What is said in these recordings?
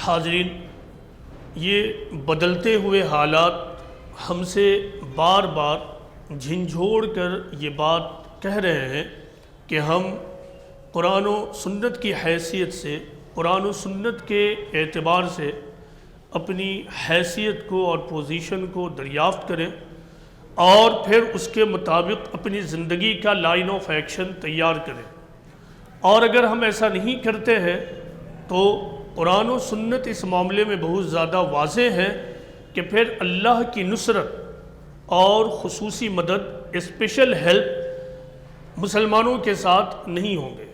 حاضرین، یہ بدلتے ہوئے حالات ہم سے بار بار جھنجھوڑ کر یہ بات کہہ رہے ہیں کہ ہم قرآن و سنت کی حیثیت سے، قرآن و سنت کے اعتبار سے اپنی حیثیت کو اور پوزیشن کو دریافت کریں اور پھر اس کے مطابق اپنی زندگی کا لائن آف ایکشن تیار کریں۔ اور اگر ہم ایسا نہیں کرتے ہیں تو قرآن و سنت اس معاملے میں بہت زیادہ واضح ہے کہ پھر اللہ کی نصرت اور خصوصی مدد، اسپیشل ہیلپ مسلمانوں کے ساتھ نہیں ہوں گے۔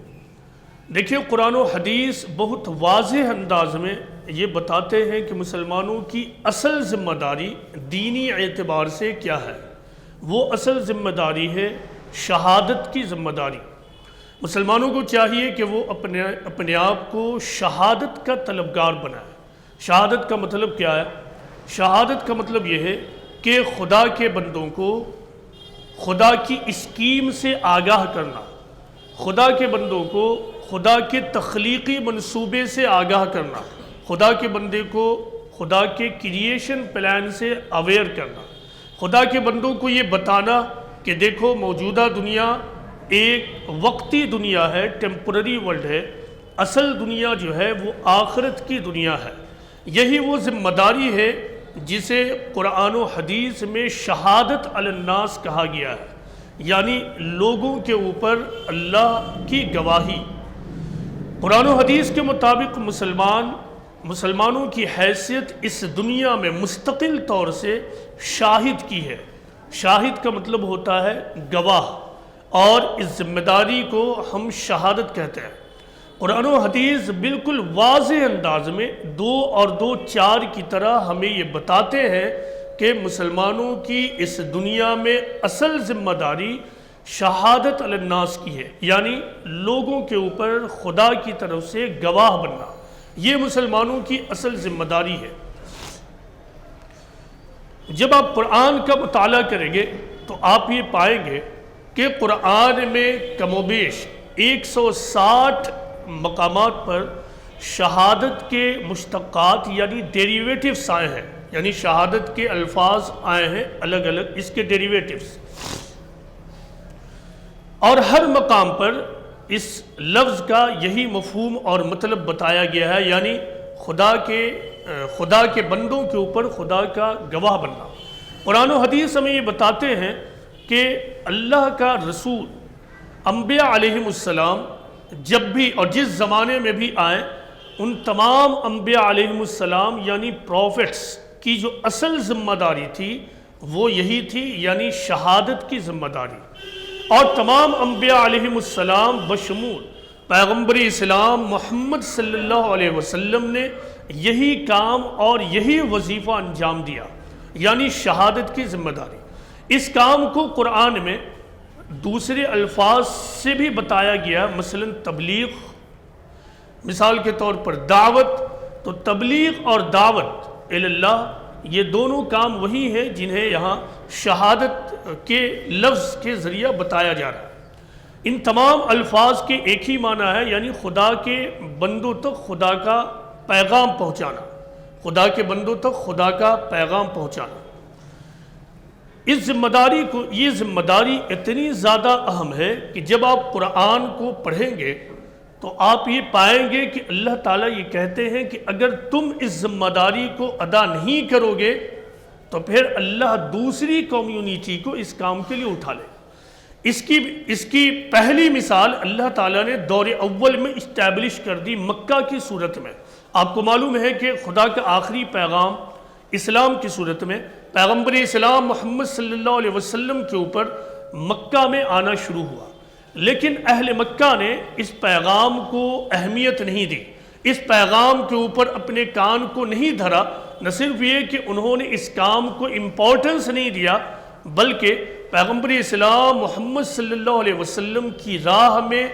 دیکھیے، قرآن و حدیث بہت واضح انداز میں یہ بتاتے ہیں کہ مسلمانوں کی اصل ذمہ داری دینی اعتبار سے کیا ہے۔ وہ اصل ذمہ داری ہے شہادت کی ذمہ داری۔ مسلمانوں کو چاہیے کہ وہ اپنے آپ کو شہادت کا طلبگار بنائے۔ شہادت کا مطلب کیا ہے؟ شہادت کا مطلب یہ ہے کہ خدا کے بندوں کو خدا کی اسکیم سے آگاہ کرنا، خدا کے بندوں کو خدا کے تخلیقی منصوبے سے آگاہ کرنا، خدا کے بندے کو خدا کے کریشن پلان سے اویئر کرنا، خدا کے بندوں کو یہ بتانا کہ دیکھو موجودہ دنیا ایک وقتی دنیا ہے، ٹیمپرری ورلڈ ہے، اصل دنیا جو ہے وہ آخرت کی دنیا ہے۔ یہی وہ ذمہ داری ہے جسے قرآن و حدیث میں شہادت علی الناس کہا گیا ہے، یعنی لوگوں کے اوپر اللہ کی گواہی۔ قرآن و حدیث کے مطابق مسلمانوں کی حیثیت اس دنیا میں مستقل طور سے شاہد کی ہے۔ شاہد کا مطلب ہوتا ہے گواہ، اور اس ذمہ داری کو ہم شہادت کہتے ہیں۔ قرآن و حدیث بالکل واضح انداز میں 2 اور 2 4 کی طرح ہمیں یہ بتاتے ہیں کہ مسلمانوں کی اس دنیا میں اصل ذمہ داری شہادت علی الناس کی ہے، یعنی لوگوں کے اوپر خدا کی طرف سے گواہ بننا۔ یہ مسلمانوں کی اصل ذمہ داری ہے۔ جب آپ قرآن کا مطالعہ کریں گے تو آپ یہ پائیں گے کہ قرآن میں کم و بیش 160 مقامات پر شہادت کے مشتقات یعنی ڈیریویٹیوز آئے ہیں، یعنی شہادت کے الفاظ آئے ہیں الگ الگ، اس کے ڈیریویٹیوز، اور ہر مقام پر اس لفظ کا یہی مفہوم اور مطلب بتایا گیا ہے، یعنی خدا کے بندوں کے اوپر خدا کا گواہ بننا۔ قرآن و حدیث ہمیں یہ بتاتے ہیں کہ اللہ کا رسول انبیاء علیہم السلام جب بھی اور جس زمانے میں بھی آئیں، ان تمام انبیاء علیہم السلام یعنی پروفٹس کی جو اصل ذمہ داری تھی وہ یہی تھی، یعنی شہادت کی ذمہ داری۔ اور تمام انبیاء علیہم السلام بشمول پیغمبر اسلام محمد صلی اللہ علیہ وسلم نے یہی کام اور یہی وظیفہ انجام دیا، یعنی شہادت کی ذمہ داری۔ اس کام کو قرآن میں دوسرے الفاظ سے بھی بتایا گیا، مثلا تبلیغ، مثال کے طور پر دعوت، تو تبلیغ اور دعوت اللہ یہ دونوں کام وہی ہیں جنہیں یہاں شہادت کے لفظ کے ذریعہ بتایا جا رہا ہے۔ ان تمام الفاظ کے ایک ہی معنی ہے، یعنی خدا کے بندوں تک خدا کا پیغام پہنچانا، خدا کے بندوں تک خدا کا پیغام پہنچانا۔ اس ذمہ داری کو، یہ ذمہ داری اتنی زیادہ اہم ہے کہ جب آپ قرآن کو پڑھیں گے تو آپ یہ پائیں گے کہ اللہ تعالیٰ یہ کہتے ہیں کہ اگر تم اس ذمہ داری کو ادا نہیں کرو گے تو پھر اللہ دوسری کمیونٹی کو اس کام کے لیے اٹھا لے۔ اس کی پہلی مثال اللہ تعالیٰ نے دور اول میں اسٹیبلش کر دی مکہ کی صورت میں۔ آپ کو معلوم ہے کہ خدا کا آخری پیغام اسلام کی صورت میں پیغمبر اسلام محمد صلی اللہ علیہ وسلم کے اوپر مکہ میں آنا شروع ہوا، لیکن اہل مکہ نے اس پیغام کو اہمیت نہیں دی، اس پیغام کے اوپر اپنے کان کو نہیں دھرا۔ نہ صرف یہ کہ انہوں نے اس کام کو امپورٹنس نہیں دیا، بلکہ پیغمبر اسلام محمد صلی اللہ علیہ وسلم کی راہ میں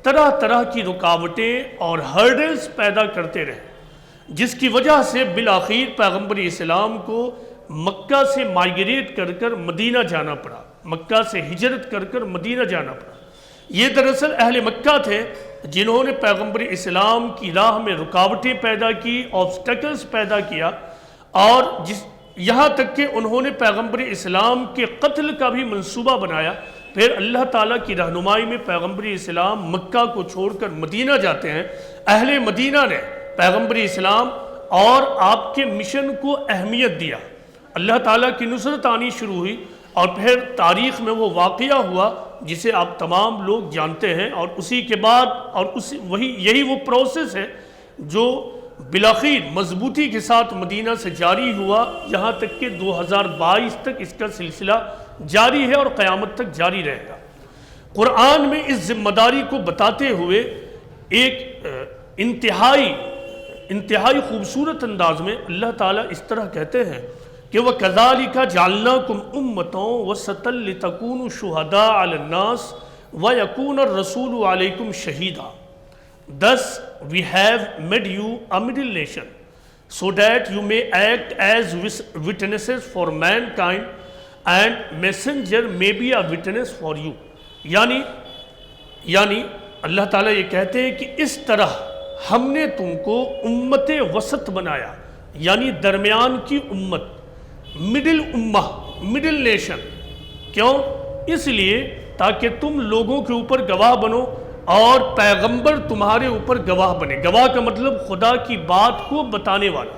طرح طرح کی رکاوٹیں اور ہرڈلز پیدا کرتے رہے، جس کی وجہ سے بالآخر پیغمبر اسلام کو مکہ سے مائگریٹ کر کر مدینہ جانا پڑا، مکہ سے ہجرت کر کر مدینہ جانا پڑا۔ یہ دراصل اہل مکہ تھے جنہوں نے پیغمبر اسلام کی راہ میں رکاوٹیں پیدا کی، آبسٹیکلز پیدا کیا، اور یہاں تک کہ انہوں نے پیغمبر اسلام کے قتل کا بھی منصوبہ بنایا۔ پھر اللہ تعالیٰ کی رہنمائی میں پیغمبر اسلام مکہ کو چھوڑ کر مدینہ جاتے ہیں۔ اہل مدینہ نے پیغمبر اسلام اور آپ کے مشن کو اہمیت دیا، اللہ تعالیٰ کی نصرت آنی شروع ہوئی، اور پھر تاریخ میں وہ واقعہ ہوا جسے آپ تمام لوگ جانتے ہیں، اور اسی کے بعد اور یہی وہ پروسیس ہے جو بالآخر مضبوطی کے ساتھ مدینہ سے جاری ہوا، یہاں تک کہ 2022 تک اس کا سلسلہ جاری ہے اور قیامت تک جاری رہے گا۔ قرآن میں اس ذمہ داری کو بتاتے ہوئے ایک انتہائی خوبصورت انداز میں اللہ تعالیٰ اس طرح کہتے ہیں کہ وَكَذَلِكَ جَعَلْنَاكُمْ أُمَّةً وَسَطًا لِتَكُونُوا شُهَدَاءَ عَلَى النَّاسِ وَيَكُونَ الرَّسُولُ عَلَيْكُمْ شَهِيدًا. Thus we have made you a middle nation, so that you may act as witnesses for mankind, and messenger may be a witness for you. یعنی اللہ تعالیٰ یہ کہتے ہیں کہ اس طرح ہم نے تم کو امت وسط بنایا، یعنی درمیان کی امت، مڈل نیشن۔ کیوں؟ اس لیے تاکہ تم لوگوں کے اوپر گواہ بنو اور پیغمبر تمہارے اوپر گواہ بنے۔ گواہ کا مطلب خدا کی بات کو بتانے والا۔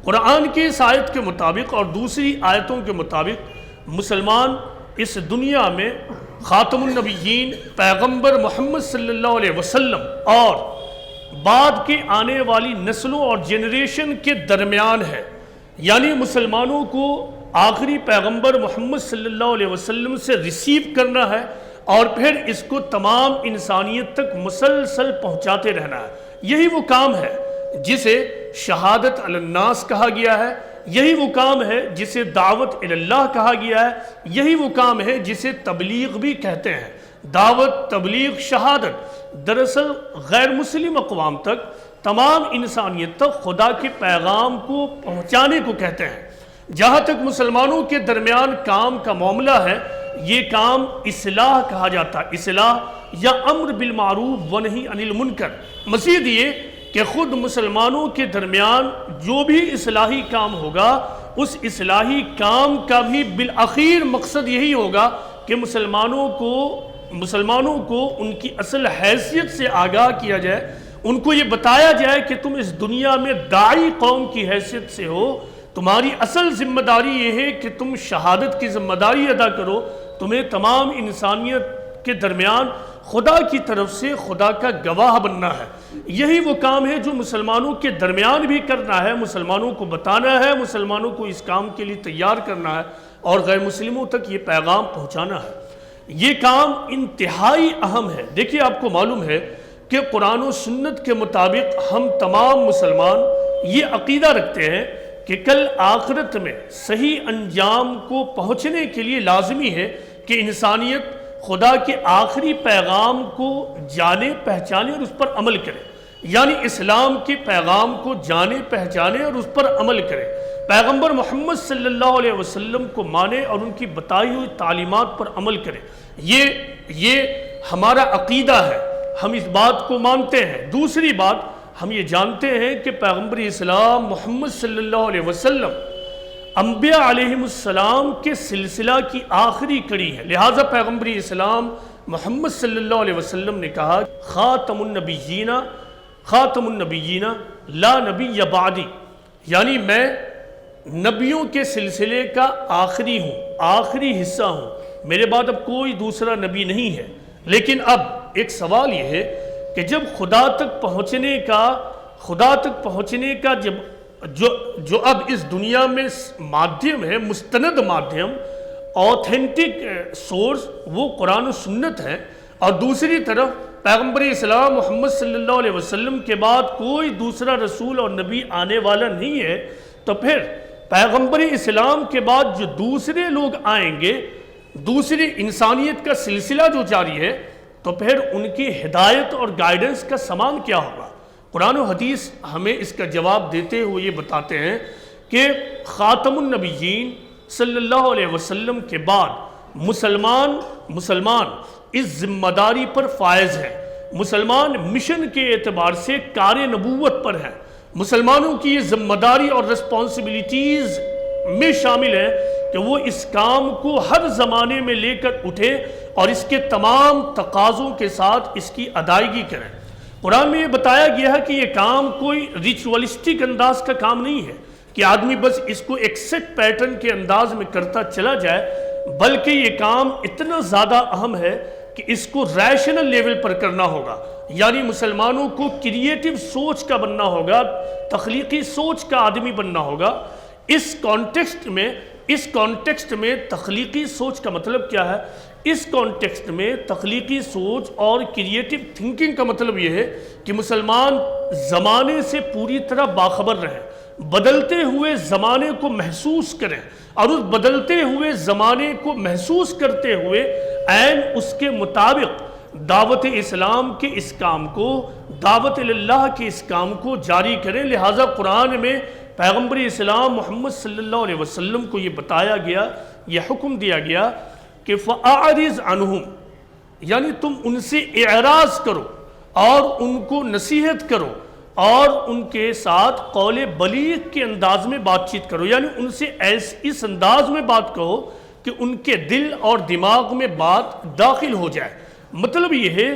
قرآن کی اس آیت کے مطابق اور دوسری آیتوں کے مطابق مسلمان اس دنیا میں خاتم النبیین پیغمبر محمد صلی اللہ علیہ وسلم اور بعد کے آنے والی نسلوں اور جنریشن کے درمیان ہے، یعنی مسلمانوں کو آخری پیغمبر محمد صلی اللہ علیہ وسلم سے ریسیو کرنا ہے اور پھر اس کو تمام انسانیت تک مسلسل پہنچاتے رہنا ہے۔ یہی وہ کام ہے جسے شہادت علی الناس کہا گیا ہے، یہی وہ کام ہے جسے دعوت الی اللہ کہا گیا ہے، یہی وہ کام ہے جسے تبلیغ بھی کہتے ہیں۔ دعوت، تبلیغ، شہادت دراصل غیر مسلم اقوام تک، تمام انسانیت تک خدا کے پیغام کو پہنچانے کو کہتے ہیں۔ جہاں تک مسلمانوں کے درمیان کام کا معاملہ ہے، یہ کام اصلاح کہا جاتا ہے، اصلاح یا امر بالمعروف ونہی عن المنکر۔ مزید یہ کہ خود مسلمانوں کے درمیان جو بھی اصلاحی کام ہوگا، اس اصلاحی کام کا بھی بالآخر مقصد یہی ہوگا کہ مسلمانوں کو ان کی اصل حیثیت سے آگاہ کیا جائے، ان کو یہ بتایا جائے کہ تم اس دنیا میں داعی قوم کی حیثیت سے ہو، تمہاری اصل ذمہ داری یہ ہے کہ تم شہادت کی ذمہ داری ادا کرو، تمہیں تمام انسانیت کے درمیان خدا کی طرف سے خدا کا گواہ بننا ہے۔ یہی وہ کام ہے جو مسلمانوں کے درمیان بھی کرنا ہے، مسلمانوں کو بتانا ہے، مسلمانوں کو اس کام کے لیے تیار کرنا ہے اور غیر مسلموں تک یہ پیغام پہنچانا ہے۔ یہ کام انتہائی اہم ہے۔ دیکھیے، آپ کو معلوم ہے کہ قرآن و سنت کے مطابق ہم تمام مسلمان یہ عقیدہ رکھتے ہیں کہ کل آخرت میں صحیح انجام کو پہنچنے کے لیے لازمی ہے کہ انسانیت خدا کے آخری پیغام کو جانے، پہچانے اور اس پر عمل کرے، یعنی اسلام کے پیغام کو جانے، پہچانے اور اس پر عمل کرے، پیغمبر محمد صلی اللہ علیہ وسلم کو مانے اور ان کی بتائی ہوئی تعلیمات پر عمل کرے۔ یہ ہمارا عقیدہ ہے، ہم اس بات کو مانتے ہیں۔ دوسری بات، ہم یہ جانتے ہیں کہ پیغمبر اسلام محمد صلی اللہ علیہ وسلم انبیاء علیہ السلام کے سلسلہ کی آخری کڑی ہے، لہٰذا پیغمبر اسلام محمد صلی اللہ علیہ وسلم نے کہا خاتم النبیین لا نبی بعدی، یعنی میں نبیوں کے سلسلے کا آخری ہوں، آخری حصہ ہوں، میرے بعد اب کوئی دوسرا نبی نہیں ہے۔ لیکن اب ایک سوال یہ ہے کہ جب خدا تک پہنچنے کا جو اب اس دنیا میں مادھیم ہے، مستند مادھیم، اوتھینٹک سورس، وہ قرآن و سنت ہے، اور دوسری طرف پیغمبر اسلام محمد صلی اللہ علیہ وسلم کے بعد کوئی دوسرا رسول اور نبی آنے والا نہیں ہے، تو پھر پیغمبر اسلام کے بعد جو دوسرے لوگ آئیں گے، دوسری انسانیت کا سلسلہ جو جاری ہے، تو پھر ان کی ہدایت اور گائیڈنس کا سامان کیا ہوگا؟ قرآن و حدیث ہمیں اس کا جواب دیتے ہوئے یہ بتاتے ہیں کہ خاتم النبیین صلی اللہ علیہ وسلم کے بعد مسلمان اس ذمہ داری پر فائز ہے۔ مسلمان مشن کے اعتبار سے کار نبوت پر ہے۔ مسلمانوں کی یہ ذمہ داری اور رسپانسبلٹیز میں شامل ہے کہ وہ اس کام کو ہر زمانے میں لے کر اٹھے اور اس کے تمام تقاضوں کے ساتھ اس کی ادائیگی کریں۔ قرآن میں یہ بتایا گیا ہے کہ یہ کام کوئی ریچولسٹک انداز کا کام نہیں ہے کہ آدمی بس اس کو ایک سیٹ پیٹرن کے انداز میں کرتا چلا جائے، بلکہ یہ کام اتنا زیادہ اہم ہے کہ اس کو ریشنل لیول پر کرنا ہوگا، یعنی مسلمانوں کو کریٹیو سوچ کا بننا ہوگا، تخلیقی سوچ کا آدمی بننا ہوگا۔ اس کانٹیکسٹ میں تخلیقی سوچ کا مطلب کیا ہے؟ اس کانٹیکسٹ میں تخلیقی سوچ اور کریٹیو تھنکنگ کا مطلب یہ ہے کہ مسلمان زمانے سے پوری طرح باخبر رہیں، بدلتے ہوئے زمانے کو محسوس کریں، اور اس بدلتے ہوئے زمانے کو محسوس کرتے ہوئے عین اس کے مطابق دعوت اسلام کے اس کام کو، دعوت اللہ کے اس کام کو جاری کریں۔ لہٰذا قرآن میں پیغمبر اسلام محمد صلی اللہ علیہ وسلم کو یہ بتایا گیا، یہ حکم دیا گیا کہ فَأَعْرِضْ عَنْهُمْ، یعنی تم ان سے اعراض کرو اور ان کو نصیحت کرو اور ان کے ساتھ قول بلیغ کے انداز میں بات چیت کرو، یعنی ان سے اس انداز میں بات کہو کہ ان کے دل اور دماغ میں بات داخل ہو جائے۔ مطلب یہ ہے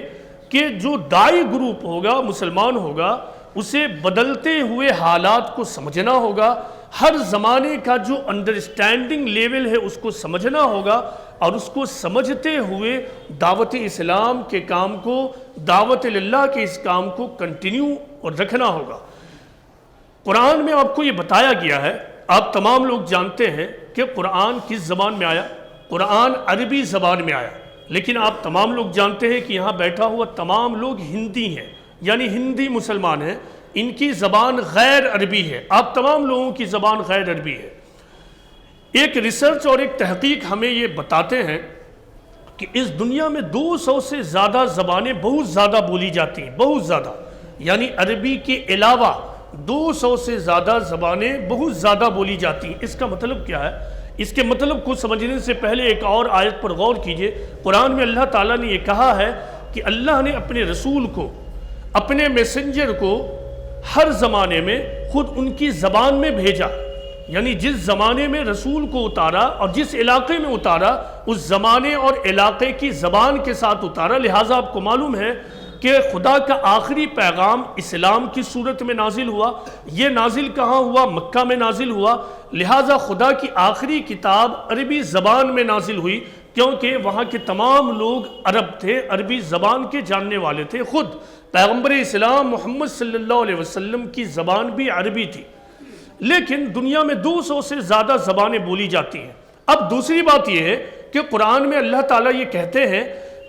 کہ جو داعی گروپ ہوگا، مسلمان ہوگا، اسے بدلتے ہوئے حالات کو سمجھنا ہوگا، ہر زمانے کا جو انڈرسٹینڈنگ لیول ہے اس کو سمجھنا ہوگا، اور اس کو سمجھتے ہوئے دعوت اسلام کے کام کو، دعوت اللہ کے اس کام کو کنٹینیو اور رکھنا ہوگا۔ قرآن میں آپ کو یہ بتایا گیا ہے، آپ تمام لوگ جانتے ہیں کہ قرآن کس زبان میں آیا؟ قرآن عربی زبان میں آیا، لیکن آپ تمام لوگ جانتے ہیں کہ یہاں بیٹھا ہوا تمام لوگ ہندی ہیں، یعنی ہندی مسلمان ہیں، ان کی زبان غیر عربی ہے، آپ تمام لوگوں کی زبان غیر عربی ہے۔ ایک ریسرچ اور ایک تحقیق ہمیں یہ بتاتے ہیں کہ اس دنیا میں 200 سے زیادہ زبانیں بہت زیادہ بولی جاتی ہیں، بہت زیادہ، یعنی عربی کے علاوہ 200 سے زیادہ زبانیں بہت زیادہ بولی جاتی ہیں۔ اس کا مطلب کیا ہے؟ اس کے مطلب کو سمجھنے سے پہلے ایک اور آیت پر غور کیجئے۔ قرآن میں اللہ تعالیٰ نے یہ کہا ہے کہ اللہ نے اپنے رسول کو، اپنے میسنجر کو ہر زمانے میں خود ان کی زبان میں بھیجا، یعنی جس زمانے میں رسول کو اتارا اور جس علاقے میں اتارا اس زمانے اور علاقے کی زبان کے ساتھ اتارا۔ لہٰذا آپ کو معلوم ہے کہ خدا کا آخری پیغام اسلام کی صورت میں نازل ہوا، یہ نازل کہاں ہوا؟ مکہ میں نازل ہوا۔ لہٰذا خدا کی آخری کتاب عربی زبان میں نازل ہوئی، کیونکہ وہاں کے تمام لوگ عرب تھے، عربی زبان کے جاننے والے تھے۔ خود پیغمبر اسلام محمد صلی اللہ علیہ وسلم کی زبان بھی عربی تھی، لیکن دنیا میں 200 سے زیادہ زبانیں بولی جاتی ہیں۔ اب دوسری بات یہ ہے کہ قرآن میں اللہ تعالیٰ یہ کہتے ہیں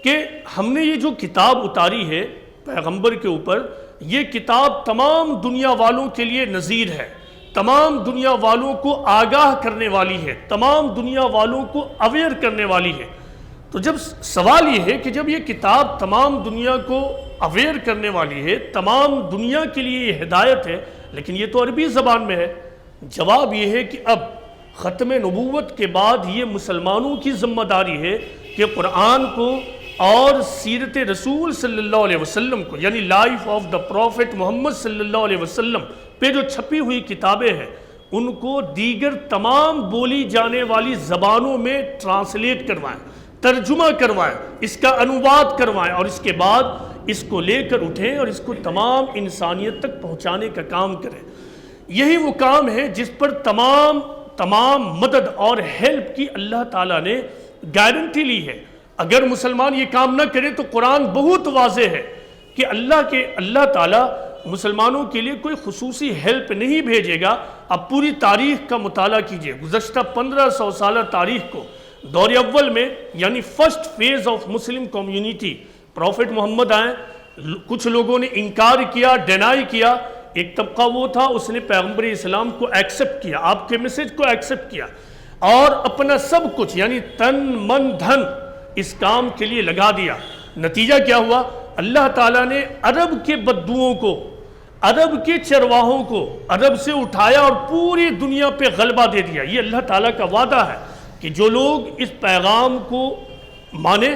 کہ ہم نے یہ جو کتاب اتاری ہے پیغمبر کے اوپر، یہ کتاب تمام دنیا والوں کے لیے نذیر ہے، تمام دنیا والوں کو آگاہ کرنے والی ہے، تمام دنیا والوں کو اویئر کرنے والی ہے۔ تو جب سوال یہ ہے کہ جب یہ کتاب تمام دنیا کو اویئر کرنے والی ہے، تمام دنیا کے لیے یہ ہدایت ہے، لیکن یہ تو عربی زبان میں ہے، جواب یہ ہے کہ اب ختم نبوت کے بعد یہ مسلمانوں کی ذمہ داری ہے کہ قرآن کو اور سیرت رسول صلی اللہ علیہ وسلم کو، یعنی لائف آف دا پروفٹ محمد صلی اللہ علیہ وسلم پہ جو چھپی ہوئی کتابیں ہیں ان کو دیگر تمام بولی جانے والی زبانوں میں ٹرانسلیٹ کروائیں، ترجمہ کروائیں، اس کا انواد کروائیں، اور اس کے بعد اس کو لے کر اٹھیں اور اس کو تمام انسانیت تک پہنچانے کا کام کریں۔ یہی وہ کام ہے جس پر تمام مدد اور ہیلپ کی اللہ تعالیٰ نے گارنٹی لی ہے۔ اگر مسلمان یہ کام نہ کرے تو قرآن بہت واضح ہے کہ اللہ تعالیٰ مسلمانوں کے لیے کوئی خصوصی ہیلپ نہیں بھیجے گا۔ اب پوری تاریخ کا مطالعہ کیجئے، گزشتہ 1500 سالہ تاریخ کو، دور اول میں یعنی first phase of Muslim community, prophet Muhammad آئے، کچھ لوگوں نے انکار کیا، ڈینائی کیا، ایک طبقہ وہ تھا اس نے پیغمبر اسلام کو ایکسپٹ کیا، آپ کے میسج کو ایکسپٹ کیا، اور اپنا سب کچھ یعنی تن من دھن اس کام کے لیے لگا دیا۔ نتیجہ کیا ہوا؟ اللہ تعالیٰ نے عرب کے بدوؤں کو، عرب کے چرواہوں کو عرب سے اٹھایا اور پوری دنیا پہ غلبہ دے دیا۔ یہ اللہ تعالیٰ کا وعدہ ہے کہ جو لوگ اس پیغام کو مانے،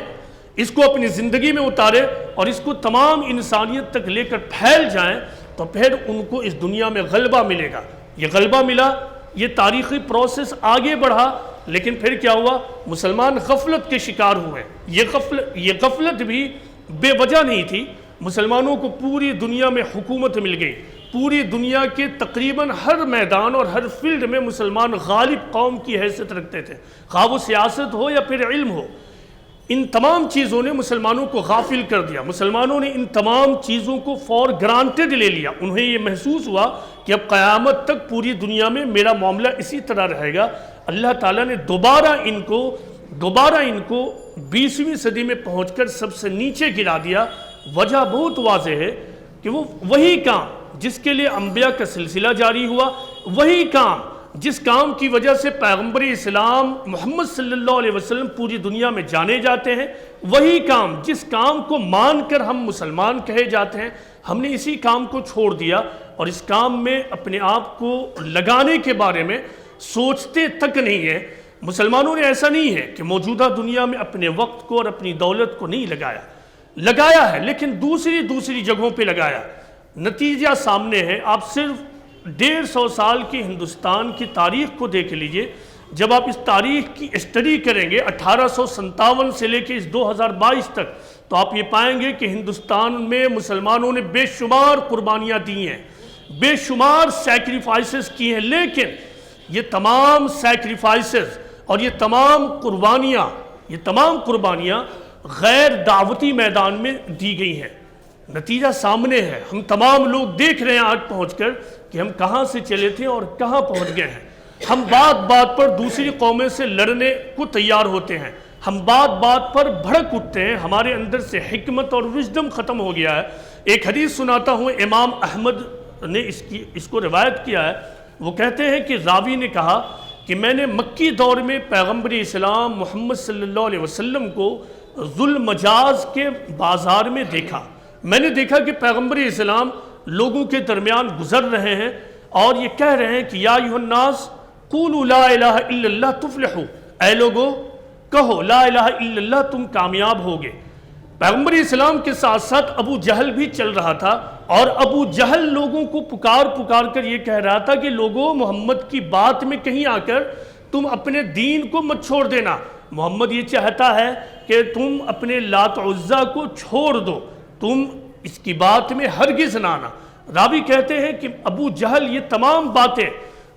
اس کو اپنی زندگی میں اتارے اور اس کو تمام انسانیت تک لے کر پھیل جائیں، تو پھر ان کو اس دنیا میں غلبہ ملے گا۔ یہ غلبہ ملا، یہ تاریخی پروسیس آگے بڑھا، لیکن پھر کیا ہوا؟ مسلمان غفلت کے شکار ہوئے۔ یہ غفلت بھی بے وجہ نہیں تھی۔ مسلمانوں کو پوری دنیا میں حکومت مل گئی، پوری دنیا کے تقریباً ہر میدان اور ہر فیلڈ میں مسلمان غالب قوم کی حیثیت رکھتے تھے، خواہ وہ سیاست ہو یا پھر علم ہو۔ ان تمام چیزوں نے مسلمانوں کو غافل کر دیا، مسلمانوں نے ان تمام چیزوں کو فور گرانٹیڈ لے لیا۔ انہیں یہ محسوس ہوا کہ اب قیامت تک پوری دنیا میں میرا معاملہ اسی طرح رہے گا۔ اللہ تعالیٰ نے دوبارہ ان کو 20ویں صدی میں پہنچ کر سب سے نیچے گرا دیا۔ وجہ بہت واضح ہے کہ وہ وہی کام جس کے لیے انبیاء کا سلسلہ جاری ہوا، وہی کام جس کام کی وجہ سے پیغمبر اسلام محمد صلی اللہ علیہ وسلم پوری دنیا میں جانے جاتے ہیں، وہی کام جس کام کو مان کر ہم مسلمان کہے جاتے ہیں، ہم نے اسی کام کو چھوڑ دیا اور اس کام میں اپنے آپ کو لگانے کے بارے میں سوچتے تک نہیں ہے۔ مسلمانوں نے ایسا نہیں ہے کہ موجودہ دنیا میں اپنے وقت کو اور اپنی دولت کو نہیں لگایا ہے، لیکن دوسری جگہوں پہ لگایا۔ نتیجہ سامنے ہے۔ آپ صرف 150 سال کی ہندوستان کی تاریخ کو دیکھ لیجئے۔ جب آپ اس تاریخ کی اسٹڈی کریں گے 1857 سے لے کے اس 2022 تک، تو آپ یہ پائیں گے کہ ہندوستان میں مسلمانوں نے بے شمار قربانیاں دی ہیں، بے شمار سیکریفائسز کی ہیں، لیکن یہ تمام سیکریفائسز اور یہ تمام قربانیاں غیر دعوتی میدان میں دی گئی ہیں۔ نتیجہ سامنے ہے، ہم تمام لوگ دیکھ رہے ہیں آج پہنچ کر کہ ہم کہاں سے چلے تھے اور کہاں پہنچ گئے ہیں۔ ہم بات پر دوسری قومیں سے لڑنے کو تیار ہوتے ہیں، ہم بات پر بھڑک اٹھتے ہیں، ہمارے اندر سے حکمت اور وژڈم ختم ہو گیا ہے۔ ایک حدیث سناتا ہوں، امام احمد نے اس کو روایت کیا ہے۔ وہ کہتے ہیں کہ راوی نے کہا کہ میں نے مکی دور میں پیغمبر اسلام محمد صلی اللہ علیہ وسلم کو ذوالمجاز کے بازار میں دیکھا۔ میں نے دیکھا کہ پیغمبر اسلام لوگوں کے درمیان گزر رہے ہیں اور یہ کہہ رہے ہیں کہ یا ایھا الناس قولوا لا الہ الا اللہ تفلحوا، اے لوگو کہو لا الہ الا اللہ تم کامیاب ہوگے۔ پیغمبر اسلام کے ساتھ ساتھ ابو جہل بھی چل رہا تھا، اور ابو جہل لوگوں کو پکار کر یہ کہہ رہا تھا کہ لوگوں محمد کی بات میں کہیں آ کر تم اپنے دین کو مت چھوڑ دینا، محمد یہ چاہتا ہے کہ تم اپنے لات عزا کو چھوڑ دو، تم اس کی بات میں ہرگز نہ آنا۔ راوی کہتے ہیں کہ ابو جہل یہ تمام باتیں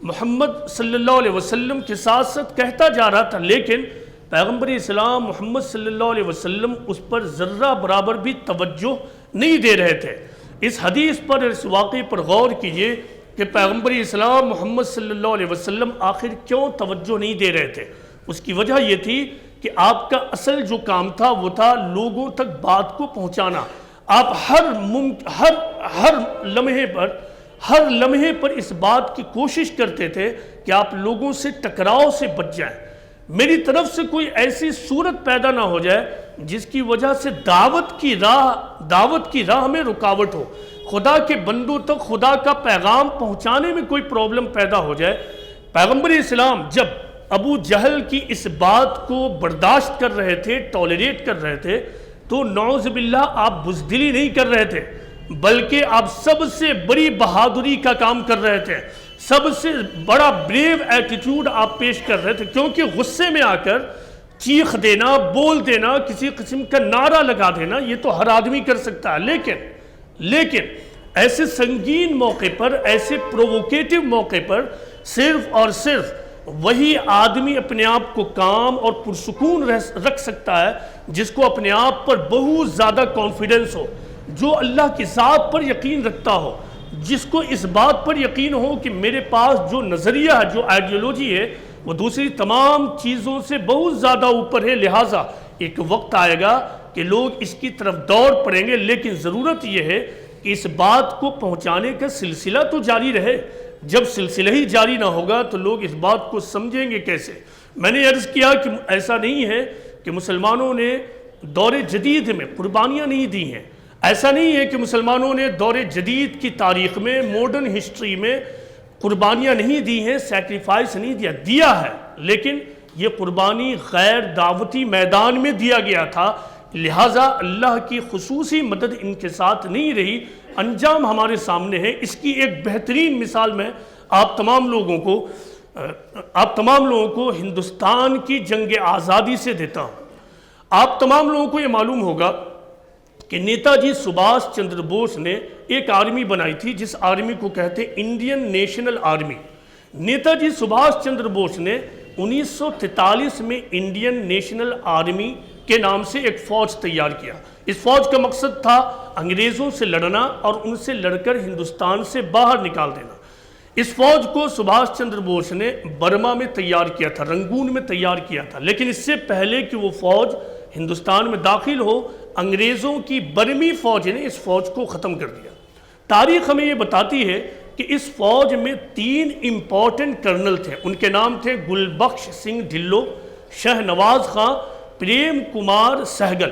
محمد صلی اللہ علیہ وسلم کے ساتھ ساتھ کہتا جا رہا تھا، لیکن پیغمبر اسلام محمد صلی اللہ علیہ وسلم اس پر ذرہ برابر بھی توجہ نہیں دے رہے تھے۔ اس حدیث پر، اس واقعے پر غور کیجئے کہ پیغمبر اسلام محمد صلی اللہ علیہ وسلم آخر کیوں توجہ نہیں دے رہے تھے۔ اس کی وجہ یہ تھی کہ آپ کا اصل جو کام تھا وہ تھا لوگوں تک بات کو پہنچانا۔ آپ ہر لمحے پر اس بات کی کوشش کرتے تھے کہ آپ لوگوں سے ٹکراؤ سے بچ جائیں، میری طرف سے کوئی ایسی صورت پیدا نہ ہو جائے جس کی وجہ سے دعوت کی راہ میں رکاوٹ ہو، خدا کے بندوں تک خدا کا پیغام پہنچانے میں کوئی پرابلم پیدا ہو جائے۔ پیغمبر اسلام جب ابو جہل کی اس بات کو برداشت کر رہے تھے، ٹالریٹ کر رہے تھے، تو نعوذ باللہ آپ بزدلی نہیں کر رہے تھے، بلکہ آپ سب سے بڑی بہادری کا کام کر رہے تھے، سب سے بڑا بریو ایٹیٹیوڈ آپ پیش کر رہے تھے، کیونکہ غصے میں آ کر چیخ دینا، بول دینا، کسی قسم کا نعرہ لگا دینا یہ تو ہر آدمی کر سکتا ہے، لیکن ایسے سنگین موقع پر، ایسے پرووکیٹو موقع پر صرف اور صرف وہی آدمی اپنے آپ کو کام اور پرسکون رکھ سکتا ہے جس کو اپنے آپ پر بہت زیادہ کانفیڈنس ہو، جو اللہ کی ذات پر یقین رکھتا ہو، جس کو اس بات پر یقین ہو کہ میرے پاس جو نظریہ ہے، جو آئیڈیالوجی ہے، وہ دوسری تمام چیزوں سے بہت زیادہ اوپر ہے، لہٰذا ایک وقت آئے گا کہ لوگ اس کی طرف دوڑ پڑیں گے، لیکن ضرورت یہ ہے کہ اس بات کو پہنچانے کا سلسلہ تو جاری رہے۔ جب سلسلہ ہی جاری نہ ہوگا تو لوگ اس بات کو سمجھیں گے کیسے؟ میں نے عرض کیا کہ ایسا نہیں ہے کہ مسلمانوں نے دور جدید میں قربانیاں نہیں دی ہیں، ایسا نہیں ہے کہ مسلمانوں نے دور جدید کی تاریخ میں، ماڈرن ہسٹری میں قربانیاں نہیں دی ہیں، سیکریفائس نہیں دیا ہے، لیکن یہ قربانی غیر دعوتی میدان میں دیا گیا تھا لہٰذا اللہ کی خصوصی مدد ان کے ساتھ نہیں رہی، انجام ہمارے سامنے ہے۔ اس کی ایک بہترین مثال میں آپ تمام لوگوں کو ہندوستان کی جنگ آزادی سے دیتا ہوں۔ آپ تمام لوگوں کو یہ معلوم ہوگا کہ نیتا جی سبھاش چندر بوس نے ایک آرمی بنائی تھی جس آرمی کو کہتے ہیں انڈین نیشنل آرمی۔ نیتا جی سبھاش چندر بوس نے 1943 میں انڈین نیشنل آرمی کے نام سے ایک فوج تیار کیا۔ اس فوج کا مقصد تھا انگریزوں سے لڑنا اور ان سے لڑ کر ہندوستان سے باہر نکال دینا۔ اس فوج کو سبھاش چندر بوس نے برما میں تیار کیا تھا، رنگون میں تیار کیا تھا، لیکن اس سے پہلے کہ وہ فوج ہندوستان میں داخل ہو، انگریزوں کی برمی فوج نے اس فوج کو ختم کر دیا۔ تاریخ ہمیں یہ بتاتی ہے کہ اس فوج میں 3 امپورٹنٹ کرنل تھے، ان کے نام تھے گلبخش سنگھ ڈھلو، شہنواز خان، پریم کمار سہگل۔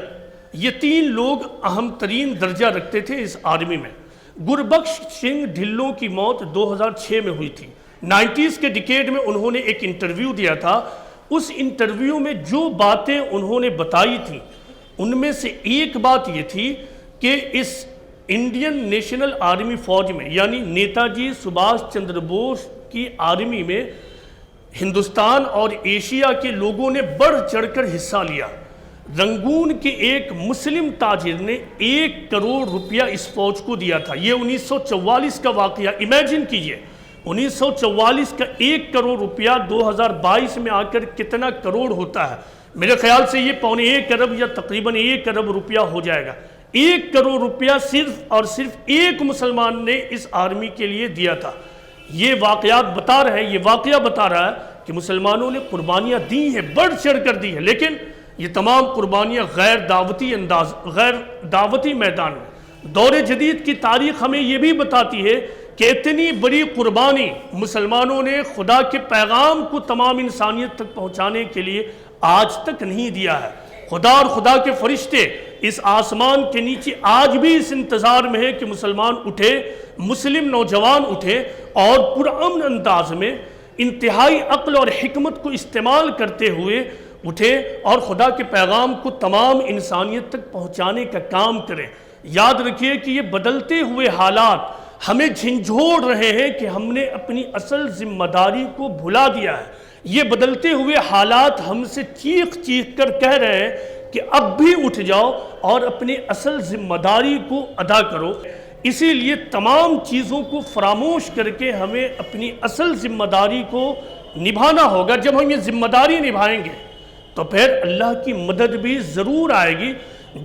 یہ 3 لوگ اہم ترین درجہ رکھتے تھے اس آرمی میں۔ گلبخش سنگھ ڈھلو کی موت 2006 میں ہوئی تھی۔ 90s کے ڈیکیڈ میں انہوں نے ایک انٹرویو دیا تھا۔ اس انٹرویو میں جو باتیں انہوں نے بتائی تھیں ان میں سے ایک بات یہ تھی کہ اس انڈین نیشنل آرمی فوج میں، یعنی نیتا جی سبھاش چندر بوس کی آرمی میں ہندوستان اور ایشیا کے لوگوں نے بڑھ چڑھ کر حصہ لیا۔ رنگون کے ایک مسلم تاجر نے 1 کروڑ روپیہ اس فوج کو دیا تھا۔ یہ 1944 کا واقعہ، امیجن کیجئے 1944 کا 1 کروڑ روپیہ 2022 میں آ کر کتنا کروڑ ہوتا ہے۔ میرے خیال سے یہ 1.25 ارب یا تقریباً 1 ارب روپیہ ہو جائے گا۔ 1 کروڑ روپیہ صرف اور صرف ایک مسلمان نے اس آرمی کے لیے دیا تھا۔ یہ واقعہ بتا رہا ہے کہ مسلمانوں نے قربانیاں دی ہیں، بڑھ چڑھ کر دی ہیں، لیکن یہ تمام قربانیاں غیر دعوتی میدان میں۔ دور جدید کی تاریخ ہمیں یہ بھی بتاتی ہے کہ اتنی بڑی قربانی مسلمانوں نے خدا کے پیغام کو تمام انسانیت تک پہنچانے کے لیے آج تک نہیں دیا ہے۔ خدا اور خدا کے فرشتے اس آسمان کے نیچے آج بھی اس انتظار میں ہے کہ مسلمان اٹھے، مسلم نوجوان اٹھے اور پرامن انداز میں انتہائی عقل اور حکمت کو استعمال کرتے ہوئے اٹھے اور خدا کے پیغام کو تمام انسانیت تک پہنچانے کا کام کریں۔ یاد رکھیے کہ یہ بدلتے ہوئے حالات ہمیں جھنجھوڑ رہے ہیں کہ ہم نے اپنی اصل ذمہ داری کو بھلا دیا ہے۔ یہ بدلتے ہوئے حالات ہم سے چیخ چیخ کر کہہ رہے ہیں کہ اب بھی اٹھ جاؤ اور اپنی اصل ذمہ داری کو ادا کرو۔ اسی لیے تمام چیزوں کو فراموش کر کے ہمیں اپنی اصل ذمہ داری کو نبھانا ہوگا۔ جب ہم یہ ذمہ داری نبھائیں گے تو پھر اللہ کی مدد بھی ضرور آئے گی۔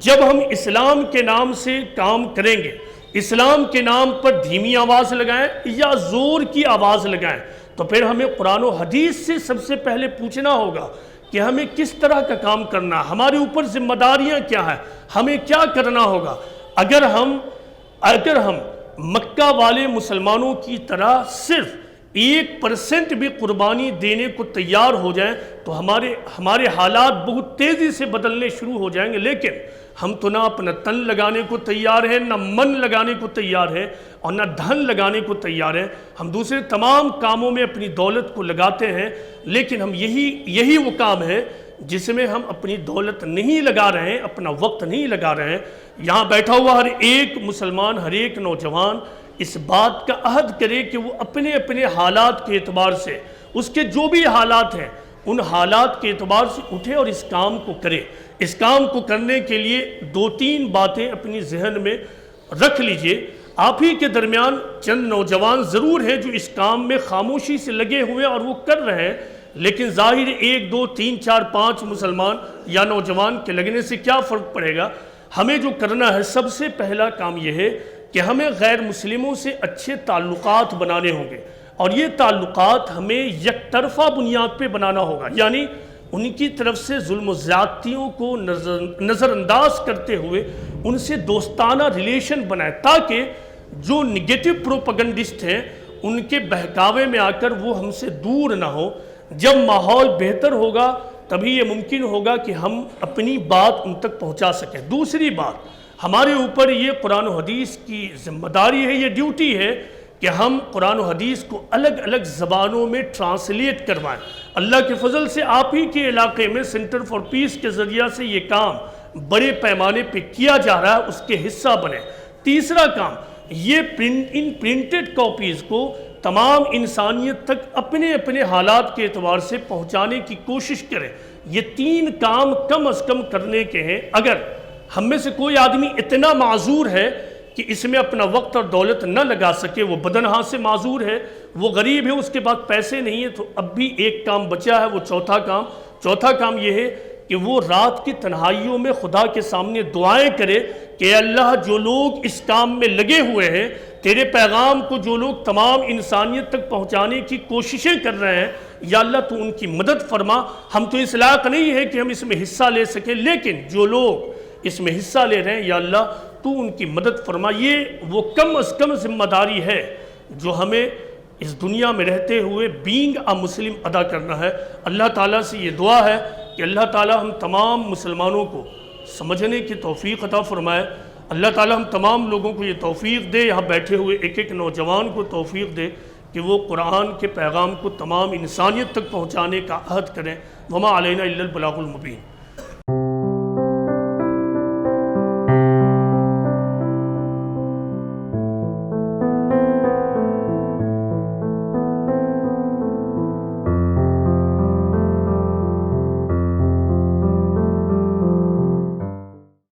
جب ہم اسلام کے نام سے کام کریں گے، اسلام کے نام پر دھیمی آواز لگائیں یا زور کی آواز لگائیں، تو پھر ہمیں قرآن و حدیث سے سب سے پہلے پوچھنا ہوگا کہ ہمیں کس طرح کا کام کرنا ہے، ہمارے اوپر ذمہ داریاں کیا ہیں، ہمیں کیا کرنا ہوگا۔ اگر ہم مکہ والے مسلمانوں کی طرح صرف 1% بھی قربانی دینے کو تیار ہو جائیں تو ہمارے حالات بہت تیزی سے بدلنے شروع ہو جائیں گے، لیکن ہم تو نہ اپنا تن لگانے کو تیار ہیں، نہ من لگانے کو تیار ہے اور نہ دھن لگانے کو تیار ہے۔ ہم دوسرے تمام کاموں میں اپنی دولت کو لگاتے ہیں، لیکن ہم یہی وہ کام ہے جس میں ہم اپنی دولت نہیں لگا رہے ہیں، اپنا وقت نہیں لگا رہے ہیں۔ یہاں بیٹھا ہوا ہر ایک مسلمان، ہر ایک نوجوان اس بات کا عہد کرے کہ وہ اپنے اپنے حالات کے اعتبار سے، اس کے جو بھی حالات ہیں ان حالات کے اعتبار سے اٹھے اور اس کام کو کرے۔ اس کام کو کرنے کے لیے 2-3 باتیں اپنی ذہن میں رکھ لیجئے۔ آپ ہی کے درمیان چند نوجوان ضرور ہیں جو اس کام میں خاموشی سے لگے ہوئے اور وہ کر رہے ہیں، لیکن ظاہر 1 2 3 4 5 مسلمان یا نوجوان کے لگنے سے کیا فرق پڑے گا۔ ہمیں جو کرنا ہے، سب سے پہلا کام یہ ہے کہ ہمیں غیر مسلموں سے اچھے تعلقات بنانے ہوں گے، اور یہ تعلقات ہمیں یک طرفہ بنیاد پہ بنانا ہوگا، یعنی ان کی طرف سے ظلم و زیادتیوں کو نظر انداز کرتے ہوئے ان سے دوستانہ ریلیشن بنائیں، تاکہ جو نگیٹو پروپیگنڈسٹ ہیں ان کے بہکاوے میں آ کر وہ ہم سے دور نہ ہو۔ جب ماحول بہتر ہوگا تبھی یہ ممکن ہوگا کہ ہم اپنی بات ان تک پہنچا سکیں۔ دوسری بات، ہمارے اوپر یہ قرآن و حدیث کی ذمہ داری ہے، یہ ڈیوٹی ہے کہ ہم قرآن و حدیث کو الگ الگ زبانوں میں ٹرانسلیٹ کروائیں۔ اللہ کے فضل سے آپ ہی کے علاقے میں سینٹر فار پیس کے ذریعہ سے یہ کام بڑے پیمانے پہ کیا جا رہا ہے اس کے حصہ بنے۔ تیسرا کام، یہ ان پرنٹڈ کاپیز کو تمام انسانیت تک اپنے اپنے حالات کے اعتبار سے پہنچانے کی کوشش کریں۔ یہ 3 کام کم از کم کرنے کے ہیں۔ اگر ہم میں سے کوئی آدمی اتنا معذور ہے کہ اس میں اپنا وقت اور دولت نہ لگا سکے، وہ بدن ہاتھ سے معذور ہے، وہ غریب ہے، اس کے پاس پیسے نہیں ہیں، تو اب بھی ایک کام بچا ہے، وہ چوتھا کام یہ ہے کہ وہ رات کی تنہائیوں میں خدا کے سامنے دعائیں کرے کہ اے اللہ، جو لوگ اس کام میں لگے ہوئے ہیں، تیرے پیغام کو جو لوگ تمام انسانیت تک پہنچانے کی کوششیں کر رہے ہیں، یا اللہ تو ان کی مدد فرما۔ ہم تو اس لائق نہیں ہے کہ ہم اس میں حصہ لے سکیں، لیکن جو لوگ اس میں حصہ لے رہے ہیں، یا اللہ تو ان کی مدد فرما۔ یہ وہ کم از کم ذمہ داری ہے جو ہمیں اس دنیا میں رہتے ہوئے بینگ اے مسلم ادا کرنا ہے۔ اللہ تعالیٰ سے یہ دعا ہے کہ اللہ تعالیٰ ہم تمام مسلمانوں کو سمجھنے کی توفیق عطا فرمائے۔ اللہ تعالیٰ ہم تمام لوگوں کو یہ توفیق دے، یہاں بیٹھے ہوئے ایک ایک نوجوان کو توفیق دے کہ وہ قرآن کے پیغام کو تمام انسانیت تک پہنچانے کا عہد کریں۔ وما علینا الا البلاغ المبین۔